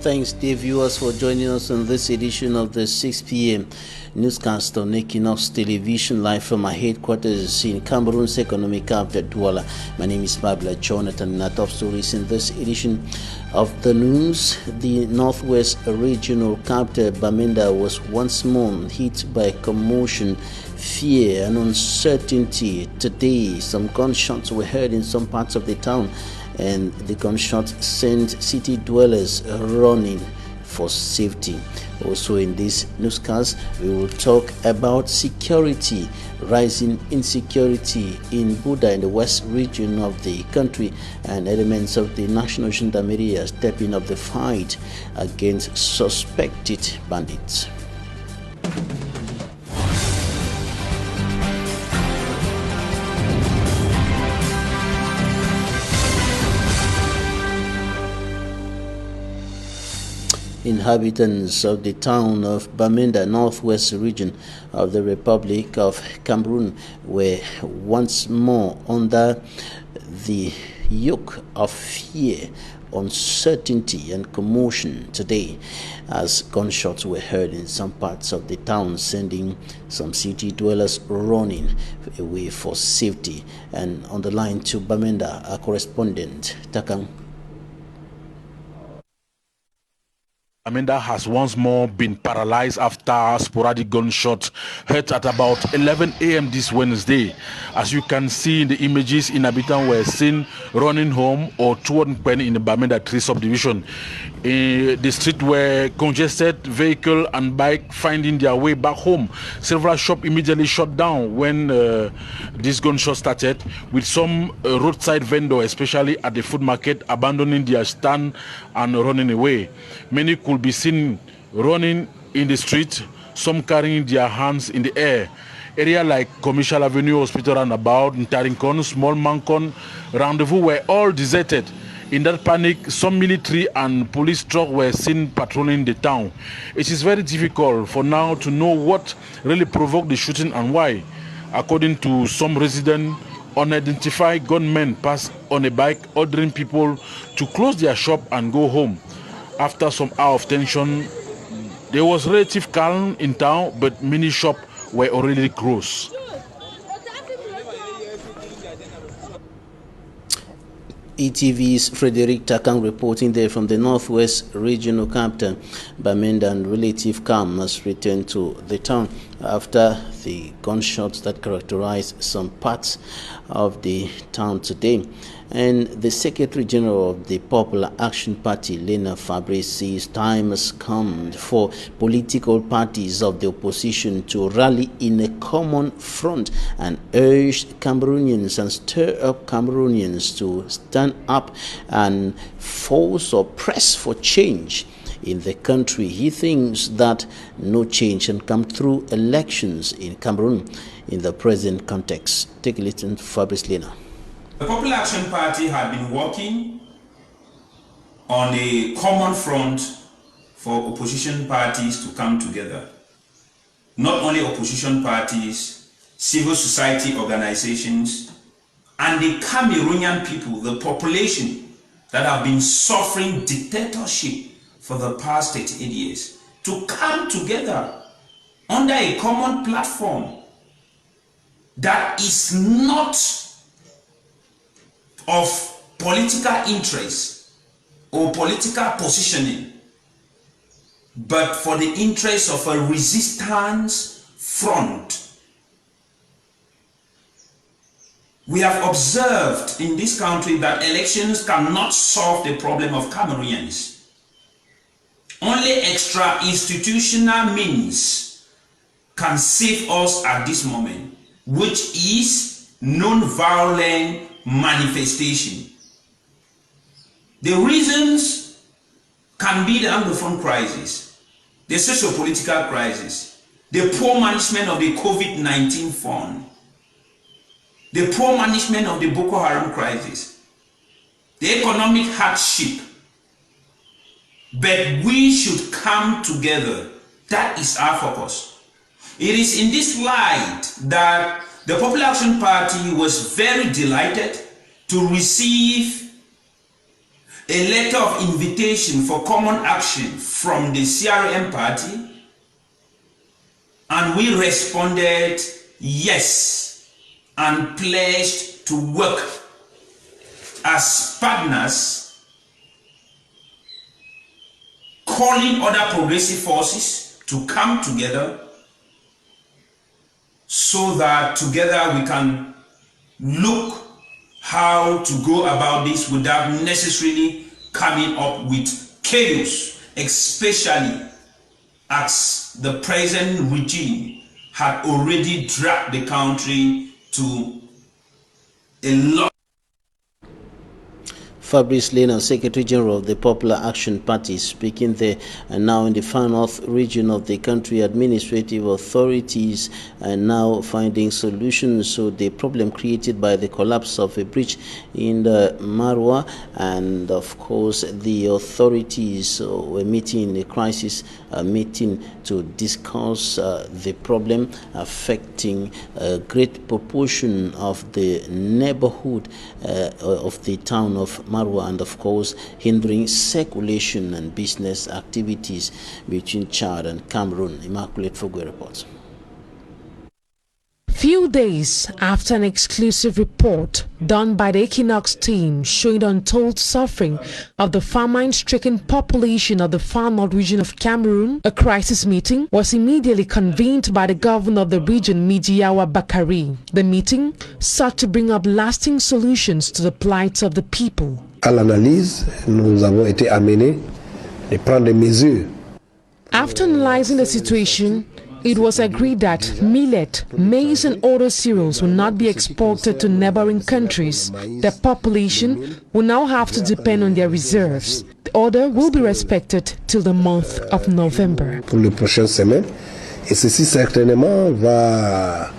Thanks, dear viewers, for joining us on this edition of the 6 p.m. newscast on Equinoxe Television, live from my headquarters in Cameroon's economic capital, Douala. My name is Babla Jonathan. In our top stories in this edition of the news, the northwest regional capital, Bamenda, was once more hit by commotion, fear, and uncertainty. Today, some gunshots were heard in some parts of the town, and the gunshots sent city dwellers running for safety. Also in this newscast, we will talk about security, rising insecurity in Buda in the west region of the country, and elements of the National Gendarmerie are stepping up the fight against suspected bandits. Inhabitants of the town of Bamenda, northwest region of the Republic of Cameroon, were once more under the yoke of fear, uncertainty, and commotion today, as gunshots were heard in some parts of the town, sending some city dwellers running away for safety. And on the line to Bamenda, our correspondent, Takang. Bamenda has once more been paralyzed after sporadic gunshots heard at about 11 a.m. this Wednesday. As you can see in the images, inhabitants were seen running home or toward Pen in the Bamenda 3 subdivision. The street were congested, vehicle and bike finding their way back home. Several shops immediately shut down when this gunshot started, with some roadside vendors, especially at the food market, abandoning their stand and running away. Many could be seen running in the street, some carrying their hands in the air. Areas like Commercial Avenue, Hospital Roundabout, Ntarinkon, Small Mancon, Rendezvous were all deserted. In that panic, some military and police trucks were seen patrolling the town. It is very difficult for now to know what really provoked the shooting and why. According to some residents, unidentified gunmen passed on a bike, ordering people to close their shop and go home. After some hours of tension, there was relative calm in town, but many shops were already closed. ETV's Frederick Takang reporting there from the northwest regional capital, Bamenda, and relative calm has returned to the town after the gunshots that characterized some parts of the town today. And the Secretary General of the Popular Action Party, Lena Fabrice, says time has come for political parties of the opposition to rally in a common front and urge Cameroonians and stir up Cameroonians to stand up and force or press for change in the country. He thinks that no change can come through elections in Cameroon in the present context. Take a listen to Fabrice Lena. The Popular Action Party had been working on a common front for opposition parties to come together. Not only opposition parties, civil society organizations, and the Cameroonian people, the population that have been suffering dictatorship for the past 38 years, to come together under a common platform that is not of political interest or political positioning, but for the interest of a resistance front. We have observed in this country that elections cannot solve the problem of Cameroonians. Only extra-institutional means can save us at this moment, which is non-violent manifestation. The reasons can be the Anglophone crisis, the socio-political crisis, the poor management of the COVID-19 fund, the poor management of the Boko Haram crisis, the economic hardship. But we should come together. That is our focus. It is in this light that the Popular Action Party was very delighted to receive a letter of invitation for common action from the CRM party, and we responded yes and pledged to work as partners, calling other progressive forces to come together so that together we can look how to go about this without necessarily coming up with chaos, especially as the present regime had already dragged the country to a lot. Fabrice Lena, Secretary General of the Popular Action Party, speaking there. And now in the far north region of the country, administrative authorities are now finding solutions to the problem created by the collapse of a bridge in the Marwa. And of course, the authorities were meeting in a crisis meeting to discuss the problem affecting a great proportion of the neighborhood of the town of Marwa, and of course hindering circulation and business activities between Chad and Cameroon. Immaculate Fogwe reports. Few days after an exclusive report done by the Equinoxe team showing the untold suffering of the famine-stricken population of the far north region of Cameroon, a crisis meeting was immediately convened by the governor of the region, Midiawa Bakari. The meeting sought to bring up lasting solutions to the plight of the people. À l'analyse, nous avons été amenés de prendre des mesures. After analyzing the situation, it was agreed that millet, maize and other cereals will not be exported to neighboring countries. The population will now have to depend on their reserves. The order will be respected till the month of November. Pour les prochaines semaines, et ceci certainement va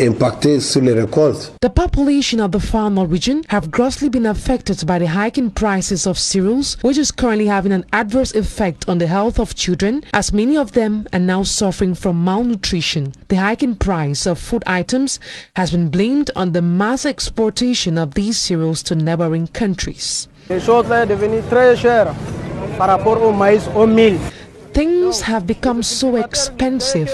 impacter sur les récoltes. The population of the far north region have grossly been affected by the hike in prices of cereals, which is currently having an adverse effect on the health of children, as many of them are now suffering from malnutrition. The hike in price of food items has been blamed on the mass exportation of these cereals to neighboring countries. Les choses sont devenues très chères par rapport au maïs, au mil. Things have become so expensive.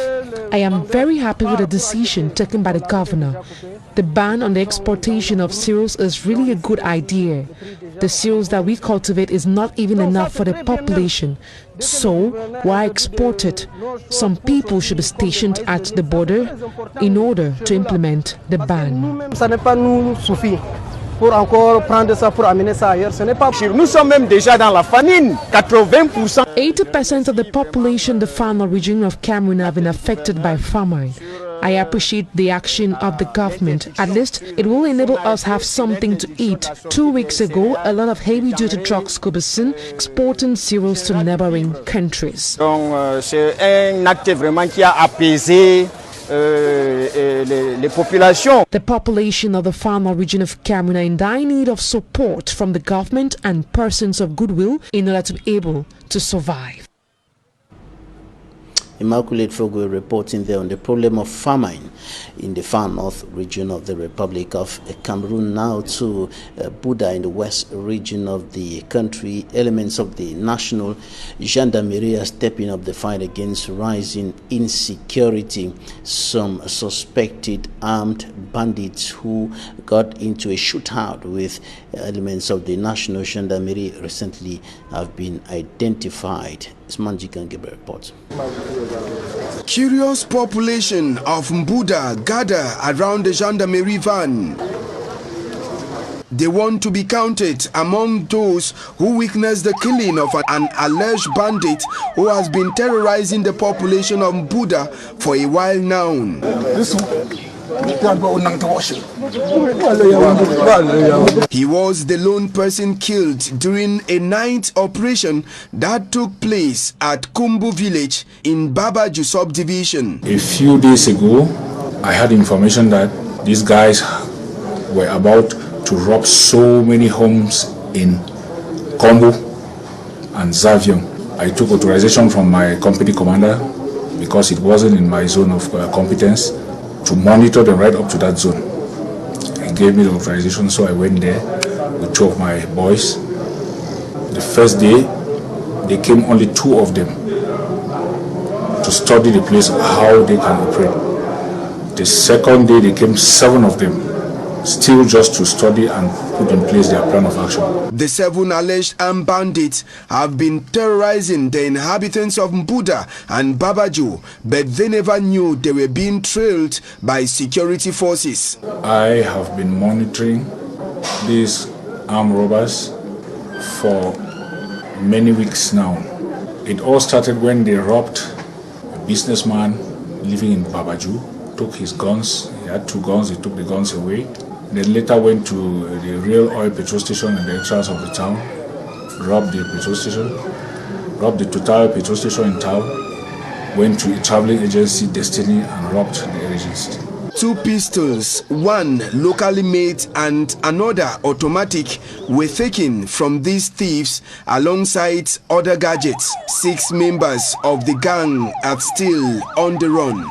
I am very happy with the decision taken by the governor. The ban on the exportation of cereals is really a good idea. The cereals that we cultivate is not even enough for the population. So, why export it? Some people should be stationed at the border in order to implement the ban. Ça n'est pas nous suffit pour encore prendre ça pour amener ça ailleurs. Ce n'est pas. Nous sommes même déjà dans la famine. 80%. 80% of the population in the far north region of Cameroon have been affected by famine. I appreciate the action of the government. At least it will enable us to have something to eat. 2 weeks ago, a lot of heavy-duty trucks could be seen exporting cereals to neighboring countries. Donc c'est un acte vraiment qui a apaisé les populations. The population of the far north region of Cameroon are in dire need of support from the government and persons of goodwill in order to be able to survive. Immaculate Fogwe reporting there on the problem of famine in the far north region of the Republic of Cameroon. Now to Buda in the west region of the country. Elements of the National Gendarmerie are stepping up the fight against rising insecurity. Some suspected armed bandits who got into a shootout with elements of the National Gendarmerie recently have been identified. Ismanji Gangebe reports. Curious population of Mbuda gather around the gendarmerie van. They want to be counted among those who witnessed the killing of an alleged bandit who has been terrorizing the population of Mbuda for a while now. He was the lone person killed during a night operation that took place at Kumbu village in Babaju subdivision. A few days ago, I had information that these guys were about to rob so many homes in Kombu and Zavion. I took authorization from my company commander, because it wasn't in my zone of competence, to monitor them right up to that zone. He gave me the authorization, so I went there with 2 of my boys The first day, they came only 2 of them to study the place, how they can operate. The second day, they came 7 of them, still just to study and put in place their plan of action. The 7 alleged armed bandits have been terrorizing the inhabitants of Mbuda and Babaju, but they never knew they were being trailed by security forces. I have been monitoring these armed robbers for many weeks now. It all started when they robbed a businessman living in Babaju, took his guns. He had 2 guns, he took the guns away. Then later went to the real oil petrol station in the entrance of the town, robbed the petrol station, robbed the Total petrol station in town, went to a traveling agency, Destiny, and robbed the agency. 2 pistols, 1 locally made and another automatic, were taken from these thieves alongside other gadgets. 6 members of the gang are still on the run.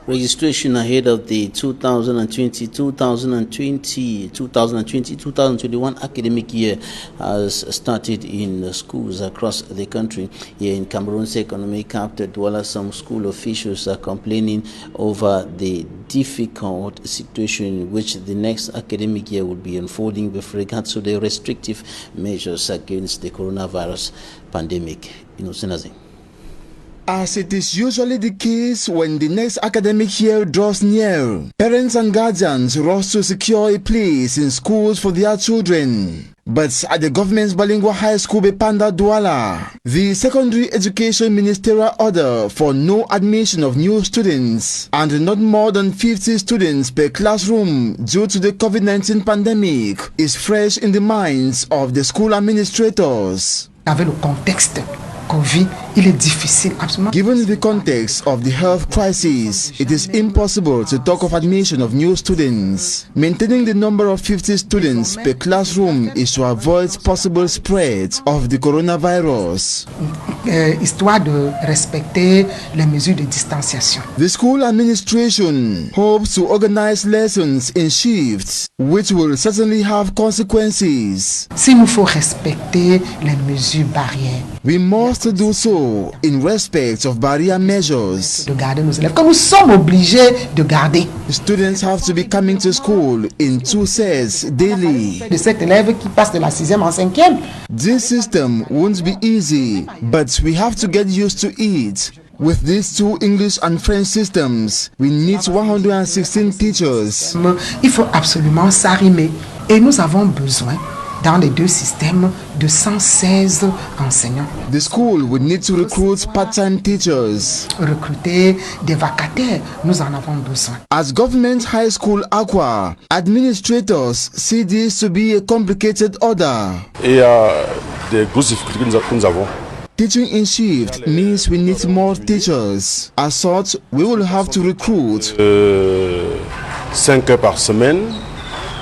Registration ahead of the 2020-2021 academic year has started in schools across the country. Here in Cameroon's economic capital, Douala, some school officials are complaining over the difficult situation in which the next academic year will be unfolding with regards to the restrictive measures against the coronavirus pandemic. As it is usually the case when the next academic year draws near, parents and guardians rush to secure a place in schools for their children. But at the government's bilingual high school Bepanda Douala, the secondary education ministerial order for no admission of new students and not more than 50 students per classroom due to the COVID-19 pandemic is fresh in the minds of the school administrators. Avec le contexte COVID, il est difficile absolument. Given the context of the health crisis, it is impossible to talk of admission of new students. Maintaining the number of 50 students per classroom is to avoid possible spread of the coronavirus. Histoire de respecter les mesures de distanciation. The school administration hopes to organize lessons in shifts, which will certainly have consequences. S'il nous faut respecter les mesures barrières, we must do so in respect of barrier measures. De garder nos élèves, que nous sommes obligés de garder. Students have to be coming to school in 2 sets daily. De cet élève qui passe de la 6e en 5e. This system won't be easy, but we have to get used to it. With these 2 English and French systems, we need 116 teachers. Il faut absolument s'arrimer et nous avons besoin dans les 2 systèmes de 116 enseignants. The school would need to recruit part-time teachers. Recruter des vacataires, nous en avons besoin. As Government High School Aqua, administrators see this to be a complicated order. Et il y a des grosses difficultés que nous avons. Teaching in shift means we need more teachers. As such, we will have to recruit 5 heures par semaine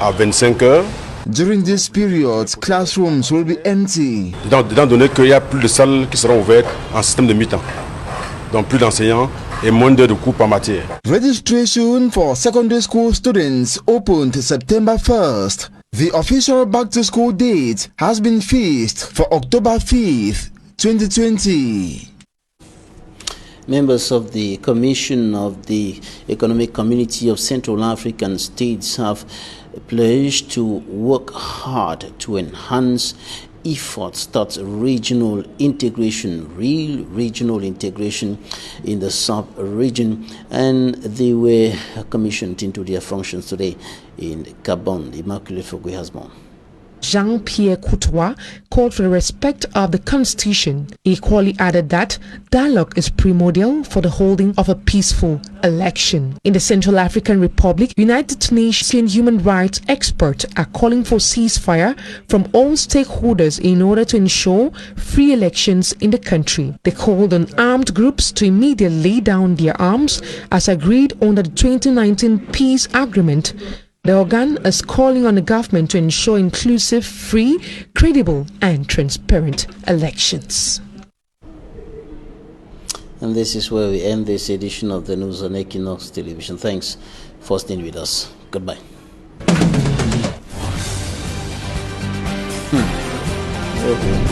à 25 heures. During this period, classrooms will be empty. Étant donné qu'il y a plus de salles qui seront ouvertes en système de mi-temps, donc plus d'enseignants et moins d'heures de cours par matière. Registration for secondary school students opened September 1st. The official back-to-school date has been fixed for October 5th, 2020. Members of the Commission of the Economic Community of Central African States have pledged to work hard to enhance efforts towards regional integration, real regional integration in the sub-region, and they were commissioned into their functions today in Gabon. Immaculate Fogwe has more. Jean-Pierre Coutois called for the respect of the Constitution. He equally added that dialogue is primordial for the holding of a peaceful election. In the Central African Republic, United Nations human rights experts are calling for ceasefire from all stakeholders in order to ensure free elections in the country. They called on armed groups to immediately lay down their arms as agreed under the 2019 peace agreement. The organ is calling on the government to ensure inclusive, free, credible and transparent elections. And this is where we end this edition of the news on Equinoxe Television. Thanks for staying with us. Goodbye. Okay.